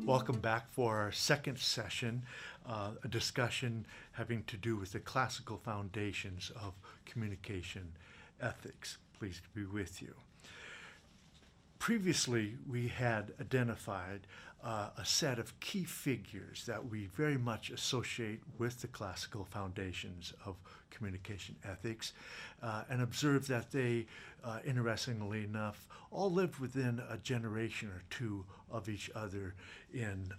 Welcome back for our second session, a discussion having to do with the classical foundations of communication ethics. Pleased to be with you. Previously, we had identified a set of key figures that we very much associate with the classical foundations of communication ethics and observed that they, interestingly enough, all lived within a generation or two of each other in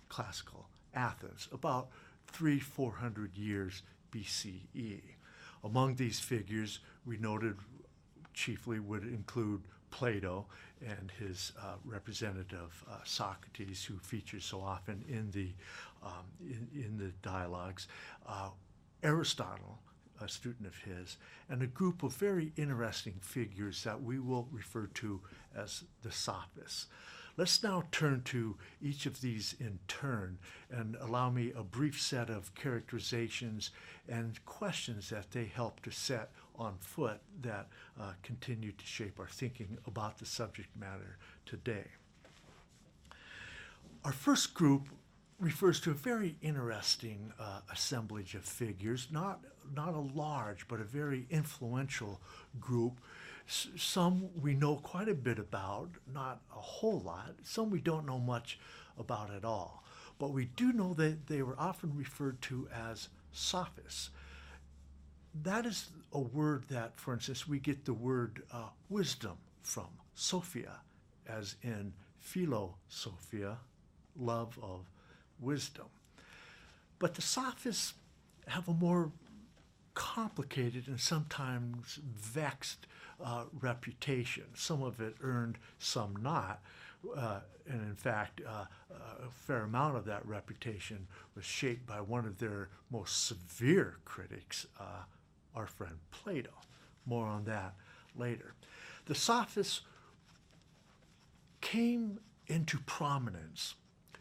classical Athens, about 400 years BCE. Among these figures, we noted chiefly would include Plato and his representative Socrates, who features so often in the dialogues, Aristotle, a student of his, and a group of very interesting figures that we will refer to as the Sophists. Let's now turn to each of these in turn and allow me a brief set of characterizations and questions that they help to set on foot that continue to shape our thinking about the subject matter today. Our first group refers to a very interesting assemblage of figures, not a large, but a very influential group. Some we know quite a bit about, not a whole lot. Some we don't know much about at all. But we do know that they were often referred to as sophists. That is a word that, for instance, we get the word wisdom from, Sophia, as in philosophia, love of wisdom. But the sophists have a more complicated and sometimes vexed reputation. Some of it earned, some not. And in fact, a fair amount of that reputation was shaped by one of their most severe critics, our friend Plato. More on that later. The Sophists came into prominence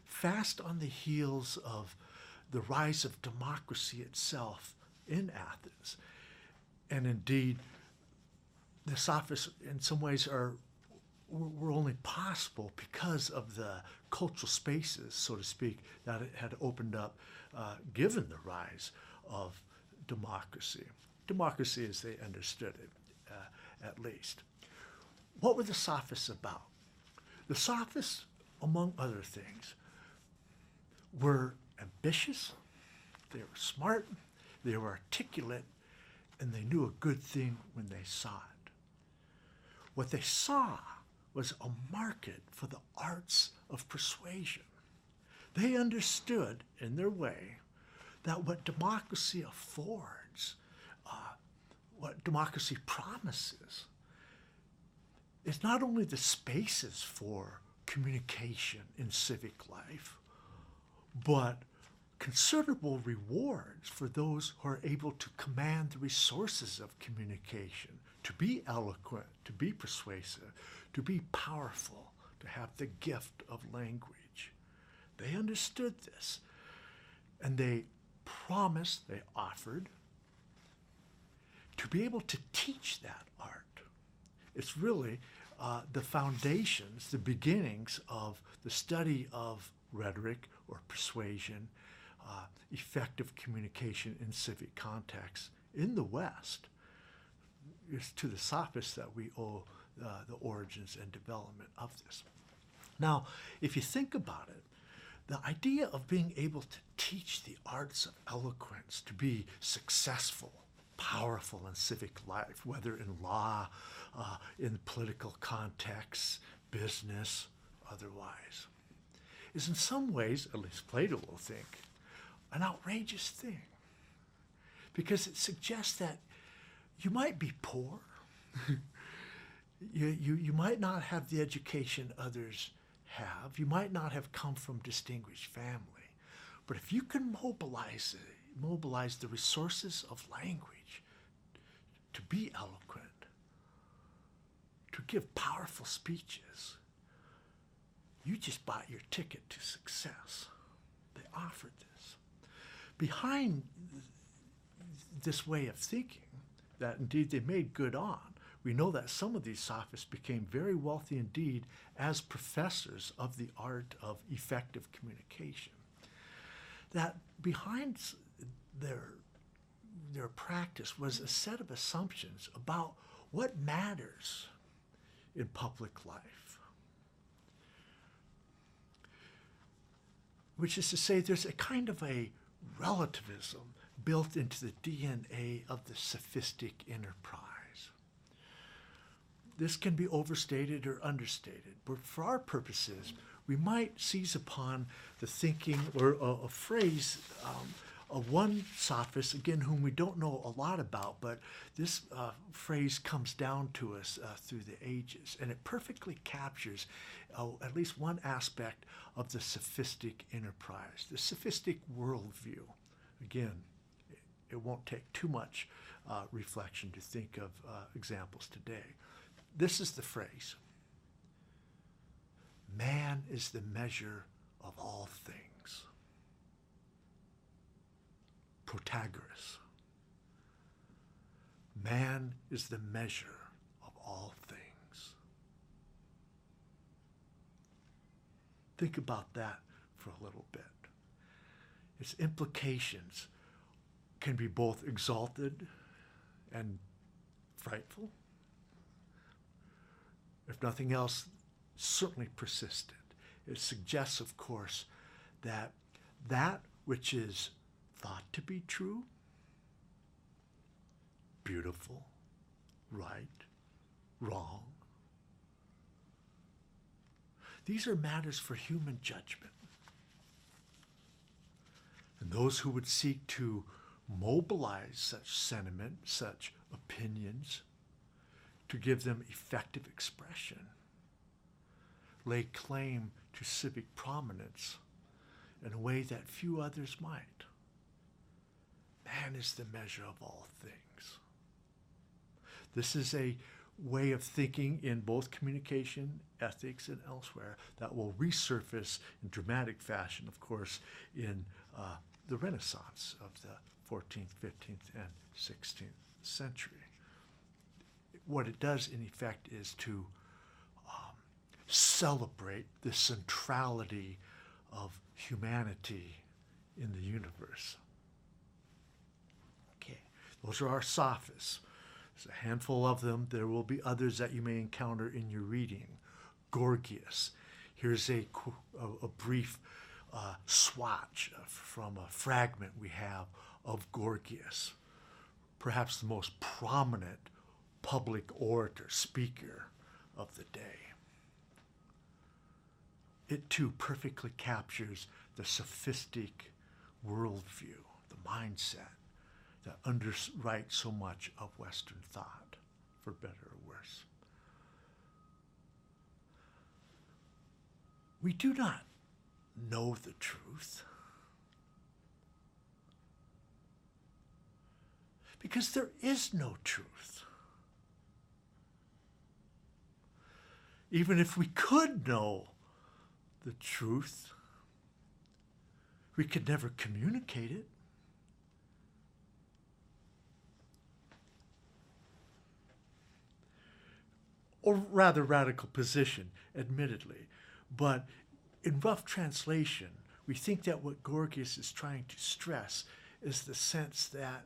fast on the heels of the rise of democracy itself in Athens. And indeed, the Sophists in some ways were only possible because of the cultural spaces, so to speak, that it had opened up given the rise of democracy. Democracy as they understood it, at least. What were the Sophists about? The Sophists, among other things, were ambitious, they were smart, they were articulate, and they knew a good thing when they saw it. What they saw was a market for the arts of persuasion. They understood, in their way, that what democracy affords, what democracy promises, is not only the spaces for communication in civic life, but considerable rewards for those who are able to command the resources of communication, to be eloquent, to be persuasive, to be powerful, to have the gift of language. They understood this, and they promised, they offered, to be able to teach that art. It's really the foundations, the beginnings of the study of rhetoric or persuasion, effective communication in civic contexts in the West. It's to the Sophists that we owe the origins and development of this. Now, if you think about it, the idea of being able to teach the arts of eloquence, to be successful, powerful in civic life, whether in law, in political contexts, business, otherwise, is in some ways, at least Plato will think, an outrageous thing. Because it suggests that you might be poor, you might not have the education others have, you might not have come from distinguished family, but if you can mobilize the resources of language to be eloquent, to give powerful speeches, you just bought your ticket to success. They offered this. Behind this way of thinking, that indeed they made good on, we know that some of these sophists became very wealthy indeed as professors of the art of effective communication. That behind their practice was a set of assumptions about what matters in public life. Which is to say, there's a kind of a relativism built into the DNA of the sophistic enterprise. This can be overstated or understated, but for our purposes, we might seize upon the thinking or a phrase of one sophist, again, whom we don't know a lot about, but this phrase comes down to us through the ages, and it perfectly captures at least one aspect of the sophistic enterprise, the sophistic worldview. Again, it won't take too much reflection to think of examples today. This is the phrase: man is the measure of all things. Protagoras. Man is the measure of all things. Think about that for a little bit. Its implications can be both exalted and frightful. If nothing else, certainly persistent. It suggests, of course, that that which is thought to be true, beautiful, right, wrong, these are matters for human judgment. And those who would seek to mobilize such sentiment, such opinions, to give them effective expression, lay claim to civic prominence in a way that few others might. Man is the measure of all things. This is a way of thinking in both communication, ethics, and elsewhere that will resurface in dramatic fashion, of course, in the Renaissance of the 14th, 15th, and 16th century. What it does, in effect, is to celebrate the centrality of humanity in the universe. Okay, those are our sophists. There's a handful of them. There will be others that you may encounter in your reading. Gorgias. Here's a brief swatch from a fragment we have of Gorgias, perhaps the most prominent public orator, speaker of the day. It too perfectly captures the sophistic worldview, the mindset that underwrites so much of Western thought, for better or worse. We do not know the truth because there is no truth. Even if we could know the truth, we could never communicate it. Or rather radical position, admittedly. But in rough translation, we think that what Gorgias is trying to stress is the sense that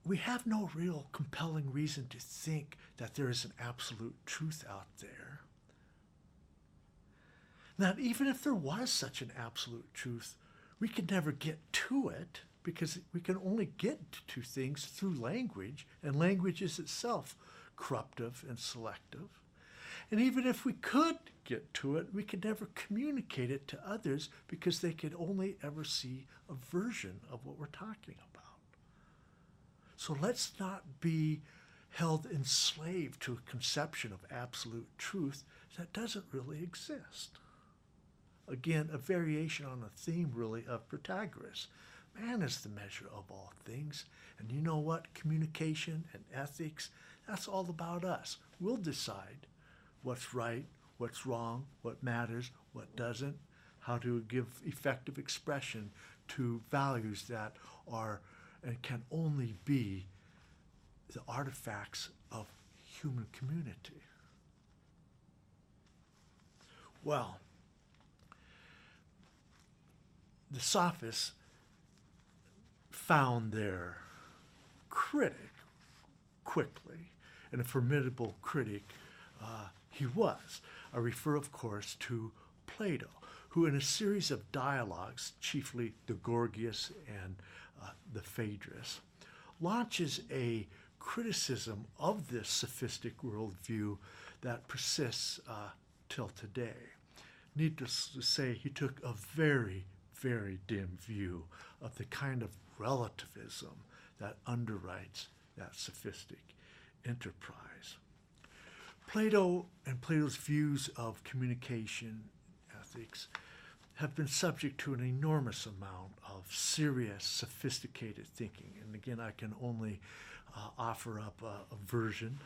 we have no real compelling reason to think that there is an absolute truth out there. Now, even if there was such an absolute truth, we could never get to it because we can only get to things through language, and language is itself corruptive and selective. And even if we could get to it, we could never communicate it to others because they could only ever see a version of what we're talking about. So let's not be held enslaved to a conception of absolute truth that doesn't really exist. Again, a variation on a theme really of Protagoras. Man is the measure of all things. And you know what? Communication and ethics, that's all about us. We'll decide what's right, what's wrong, what matters, what doesn't, how to give effective expression to values that are and can only be the artifacts of human community. Well, the sophists found their critic quickly, and a formidable critic he was. I refer, of course, to Plato, who in a series of dialogues, chiefly the Gorgias and the Phaedrus, launches a criticism of this sophistic worldview that persists till today. Needless to say, he took a very, very dim view of the kind of relativism that underwrites that sophistic enterprise. Plato and Plato's views of communication ethics have been subject to an enormous amount of serious, sophisticated thinking. And again, I can only offer up a version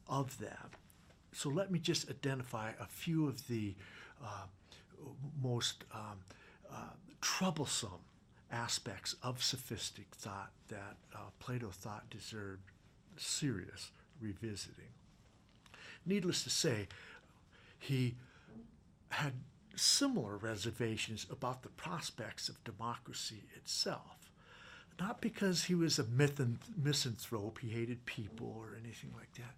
of that. So let me just identify a few of the most troublesome aspects of sophistic thought that Plato thought deserved serious revisiting. Needless to say, he had similar reservations about the prospects of democracy itself. Not because he was a misanthrope, he hated people or anything like that.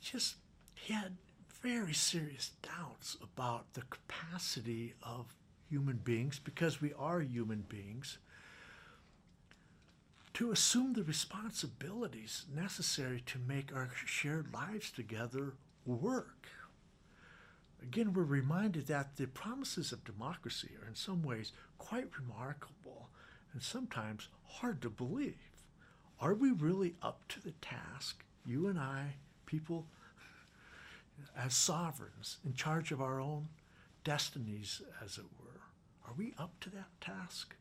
Just he had very serious doubts about the capacity of human beings, because we are human beings, to assume the responsibilities necessary to make our shared lives together work. Again, we're reminded that the promises of democracy are in some ways quite remarkable and sometimes hard to believe. Are we really up to the task, you and I, people, as sovereigns, in charge of our own destinies, as it were? Are we up to that task,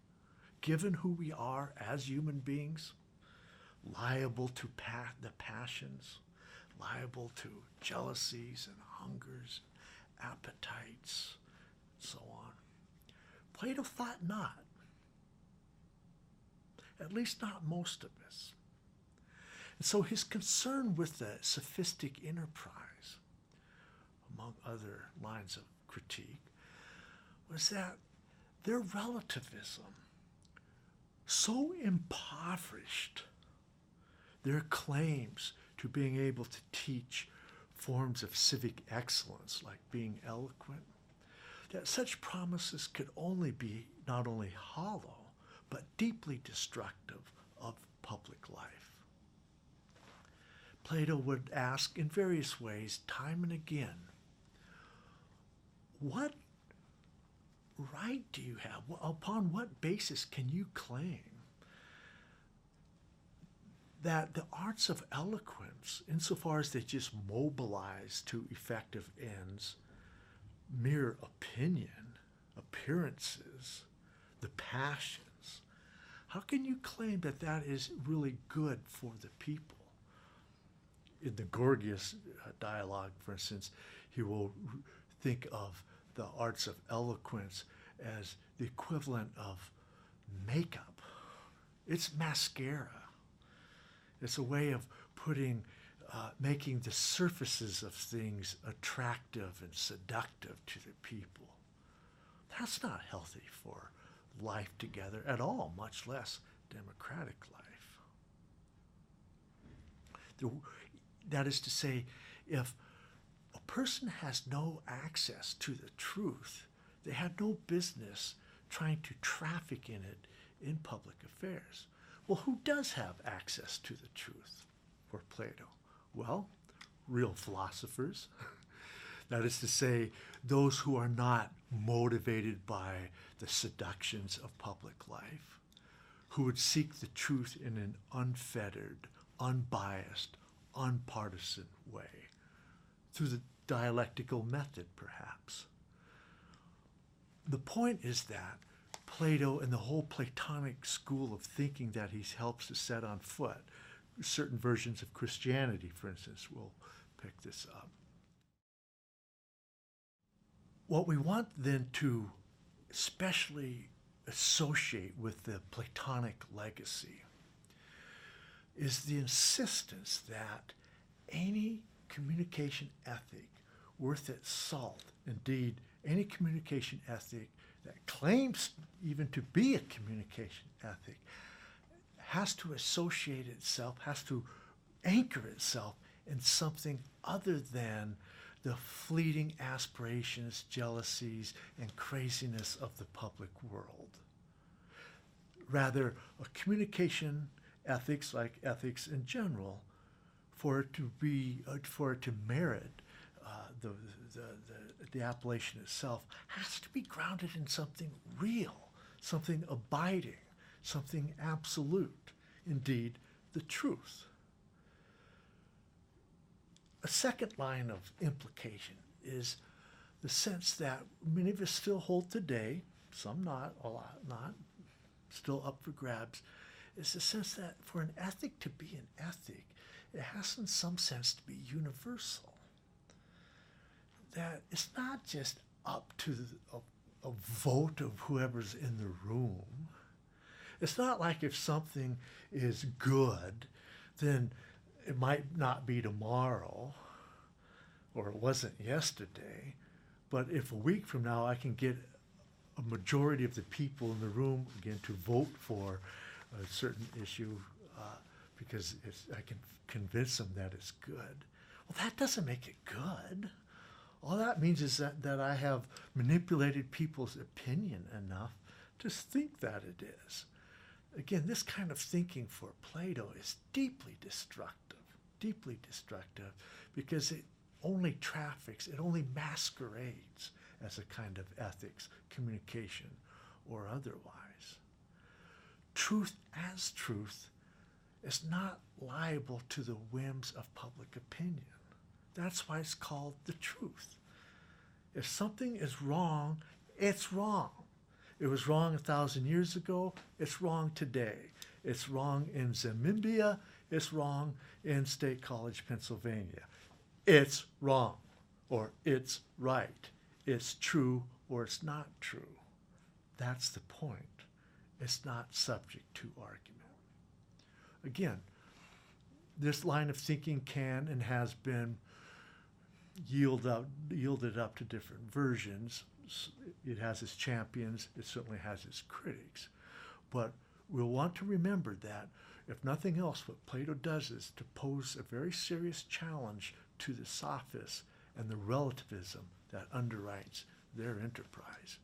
given who we are as human beings, liable to the passions, liable to jealousies and hungers, appetites, and so on? Plato thought not. At least not most of us. And so his concern with the sophistic enterprise, among other lines of critique, was that their relativism so impoverished their claims to being able to teach forms of civic excellence, like being eloquent, that such promises could only be not only hollow, but deeply destructive of public life. Plato would ask in various ways, time and again, what right do you have? Upon what basis can you claim that the arts of eloquence, insofar as they just mobilize to effective ends, mere opinion, appearances, the passions, how can you claim that that is really good for the people? In the Gorgias dialogue, for instance, he will think of the arts of eloquence as the equivalent of makeup. It's mascara. It's a way of making the surfaces of things attractive and seductive to the people. That's not healthy for life together at all, much less democratic life. That is to say, if a person has no access to the truth, they have no business trying to traffic in it in public affairs. Well, who does have access to the truth for Plato? Well, real philosophers. That is to say, those who are not motivated by the seductions of public life, who would seek the truth in an unfettered, unbiased, unpartisan way, through the dialectical method, perhaps. The point is that Plato and the whole Platonic school of thinking that he helps to set on foot, certain versions of Christianity, for instance, will pick this up. What we want then to especially associate with the Platonic legacy is the insistence that any communication ethic worth its salt, indeed, any communication ethic that claims even to be a communication ethic, has to associate itself, has to anchor itself in something other than the fleeting aspirations, jealousies, and craziness of the public world. Rather, a communication ethics, like ethics in general, for it to merit the appellation itself, has to be grounded in something real, something abiding, something absolute, indeed, the truth. A second line of implication is the sense that many of us still hold today, some not, a lot not, still up for grabs, is the sense that for an ethic to be an ethic, it has in some sense to be universal. That it's not just up to a vote of whoever's in the room. It's not like if something is good, then it might not be tomorrow, or it wasn't yesterday, but if a week from now I can get a majority of the people in the room, again, to vote for a certain issue because I can convince them that it's good, well, that doesn't make it good. All that means is that I have manipulated people's opinion enough to think that it is. Again, this kind of thinking for Plato is deeply destructive, because it only traffics, it only masquerades as a kind of ethics, communication, or otherwise. Truth as truth is not liable to the whims of public opinion. That's why it's called the truth. If something is wrong, it's wrong. It was wrong 1,000 years ago, it's wrong today. It's wrong in Zambia, it's wrong in State College, Pennsylvania. It's wrong, or it's right. It's true, or it's not true. That's the point. It's not subject to argument. Again, this line of thinking can and has been yielded up to different versions. It has its champions, it certainly has its critics. But we'll want to remember that, if nothing else, what Plato does is to pose a very serious challenge to the sophists and the relativism that underwrites their enterprise.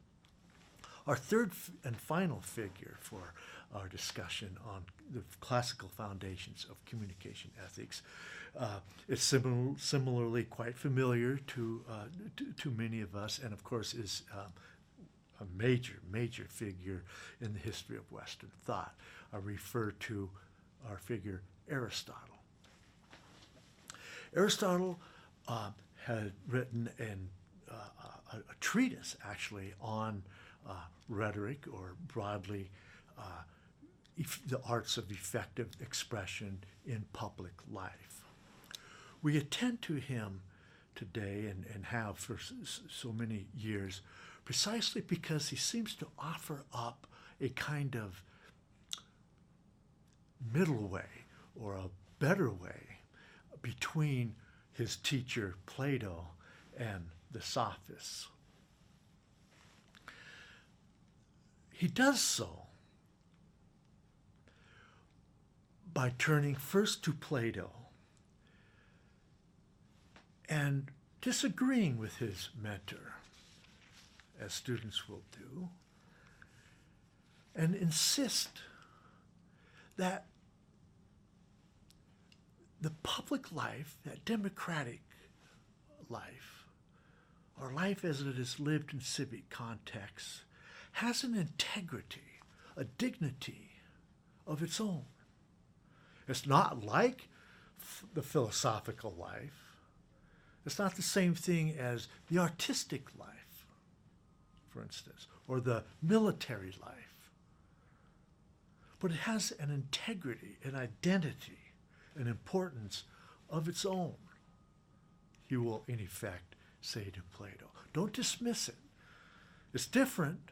Our third and final figure for our discussion on the classical foundations of communication ethics is similarly quite familiar to many of us, and of course is a major figure in the history of Western thought. I refer to our figure Aristotle. Aristotle had written a treatise, actually, on rhetoric, or broadly the arts of effective expression in public life. We attend to him today and have for so many years precisely because he seems to offer up a kind of middle way, or a better way, between his teacher Plato and the sophists. He does so by turning first to Plato and disagreeing with his mentor, as students will do, and insist that the public life, that democratic life, or life as it is lived in civic contexts, has an integrity, a dignity of its own. It's not like the philosophical life. It's not the same thing as the artistic life, for instance, or the military life. But it has an integrity, an identity, an importance of its own, he will in effect say to Plato. Don't dismiss it. It's different.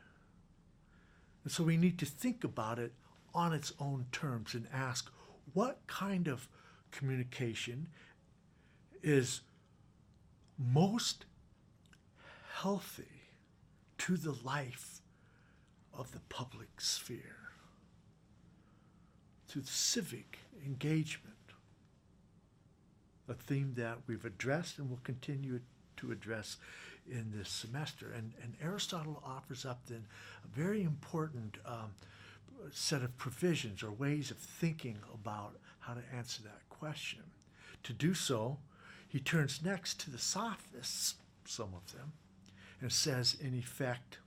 And so we need to think about it on its own terms and ask, what kind of communication is most healthy to the life of the public sphere, to the civic engagement, a theme that we've addressed and will continue to address in this semester. And Aristotle offers up then a very important set of provisions or ways of thinking about how to answer that question. To do so, he turns next to the sophists, some of them, and says, in effect,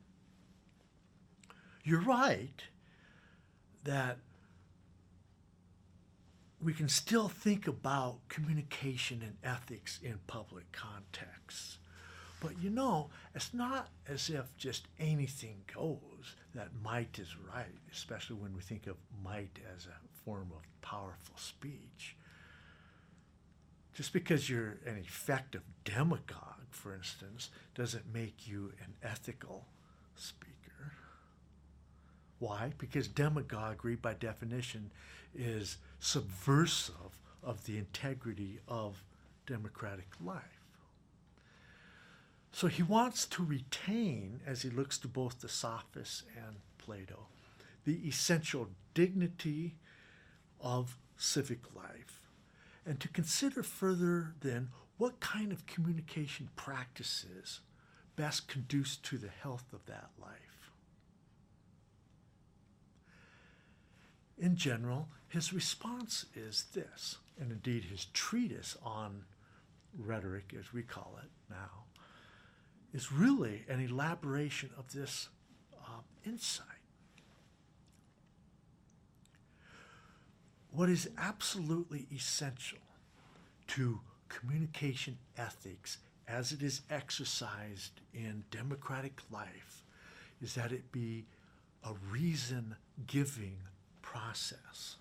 you're right that we can still think about communication and ethics in public contexts. But you know, it's not as if just anything goes, that might is right, especially when we think of might as a form of powerful speech. Just because you're an effective demagogue, for instance, doesn't make you an ethical speaker. Why? Because demagoguery, by definition, is subversive of the integrity of democratic life. So he wants to retain, as he looks to both the sophists and Plato, the essential dignity of civic life, and to consider further then what kind of communication practices best conduce to the health of that life. In general, his response is this, and indeed his treatise on rhetoric, as we call it now, is really an elaboration of this insight. What is absolutely essential to communication ethics as it is exercised in democratic life is that it be a reason-giving process.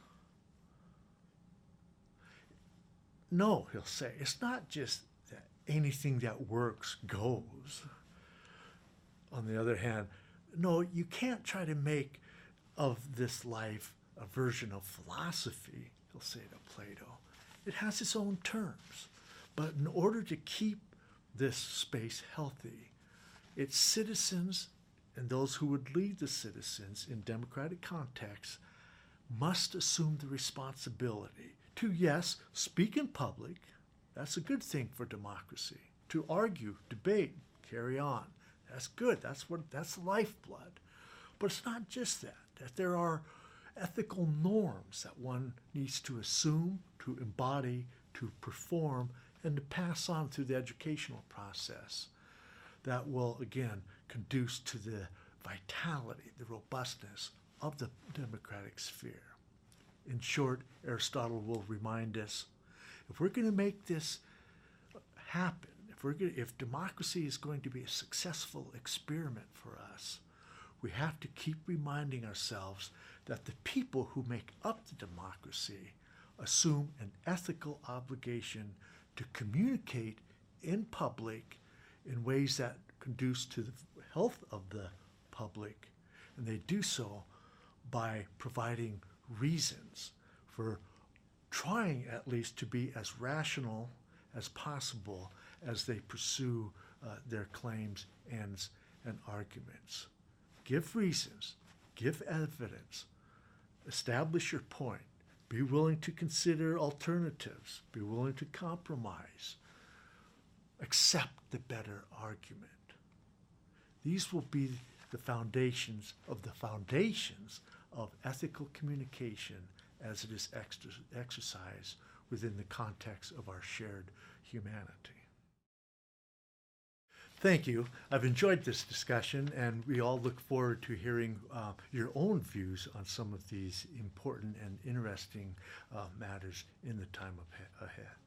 No, he'll say, it's not just that anything that works goes. On the other hand, no, you can't try to make of this life a version of philosophy, he'll say to Plato. It has its own terms. But in order to keep this space healthy, its citizens and those who would lead the citizens in democratic contexts must assume the responsibility to, yes, speak in public. That's a good thing for democracy. To argue, debate, carry on. That's good. That's the lifeblood. But it's not just that there are ethical norms that one needs to assume, to embody, to perform, and to pass on through the educational process that will, again, conduce to the vitality, the robustness of the democratic sphere. In short, Aristotle will remind us, if we're going to make this happen, if democracy is going to be a successful experiment for us, we have to keep reminding ourselves that the people who make up the democracy assume an ethical obligation to communicate in public in ways that conduce to the health of the public, and they do so by providing reasons for trying at least to be as rational as possible as they pursue their claims, ends, and arguments. Give reasons, give evidence, establish your point, be willing to consider alternatives, be willing to compromise, accept the better argument. These will be the foundations of ethical communication as it is exercised within the context of our shared humanity. Thank you. I've enjoyed this discussion, and we all look forward to hearing your own views on some of these important and interesting matters in the time ahead.